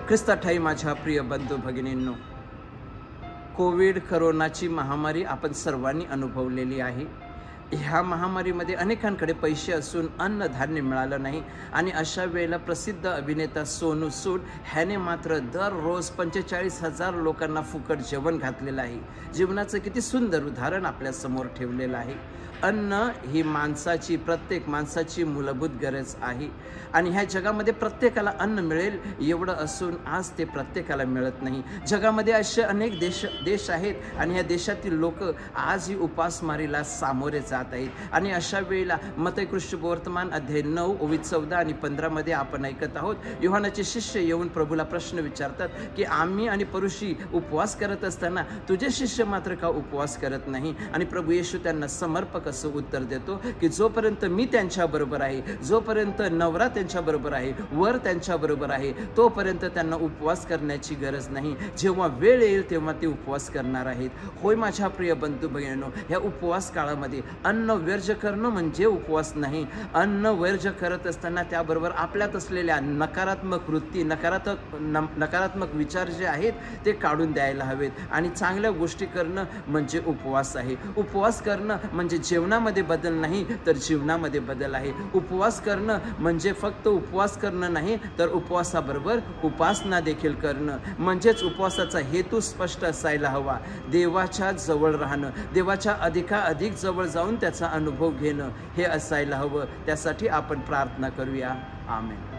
ख्रिस्ता ठाई माझ्या प्रिय बंधू भगिनींनो, कोविड करोनाची महामारी आपण सर्वांनी अनुभवलेली आहे। ह्या महामारीमध्ये अनेकांकडे पैसे असून अन्नधान्य मिळालं नाही आणि अशा वेळेला प्रसिद्ध अभिनेता सोनू सूद ह्याने मात्र दररोज 45,000 लोकांना फुकट जेवण घातलेलं आहे। जीवनाचं किती सुंदर उदाहरण आपल्या समोर ठेवलेलं आहे। अन्न ही माणसाची, प्रत्येक माणसाची मूलभूत गरज आहे आणि ह्या जगामध्ये प्रत्येकाला अन्न मिळेल एवढं असून आज ते प्रत्येकाला मिळत नाही। जगामध्ये असे अनेक देश आहेत आणि ह्या देशातील लोक आजही उपासमारीला सामोरे जात आहेत आणि अशा वेळेला मत्तई वर्तमान अध्याय 9 ओवी 14 आणि 15 मध्ये आपण ऐकत आहोत, योहानाचे शिष्य येऊन प्रभूला प्रश्न विचारतात की आम्ही आणि परुषी उपवास करत असताना तुझे शिष्य मात्र का उपवास करत नाही? आणि प्रभू येशू त्यांना समर्पक असं उत्तर देतो की जोपर्यंत मी त्यांच्या बरोबर आहे, जोपर्यंत नवरा त्यांच्या बरोबर आहे, वर त्यांच्या बरोबर आहे, तोपर्यंत त्यांना उपवास करण्याची गरज नाही। जेव्हा वेळ येईल तेव्हा ते उपवास करणार आहेत। होय माझ्या प्रिय बंधू भगिनींनो, ह्या उपवास काळामध्ये अन्न वर्ज्य करणं म्हणजे उपवास नाही। अन्न वर्ज्य करत असताना त्याबरोबर आपल्यात असलेल्या नकारात्मक वृत्ती, नकारात्मक विचार जे आहेत ते काढून द्यायला हवेत आणि चांगल्या गोष्टी करणं म्हणजे उपवास आहे। उपवास करणं म्हणजे जेवणामध्ये बदल नाही तर जीवनामध्ये बदल आहे। उपवास करणं म्हणजे फक्त उपवास करणं नाही तर उपवासाबरोबर उपासना देखील करणं, म्हणजेच उपवासाचा हेतू स्पष्ट असायला हवा। देवाच्या जवळ राहणं, देवाच्या अधिक जवळ जाऊन त्याचा अनुभव घेणं हे असायला हवं। त्यासाठी आपण प्रार्थना करूया। आमेन।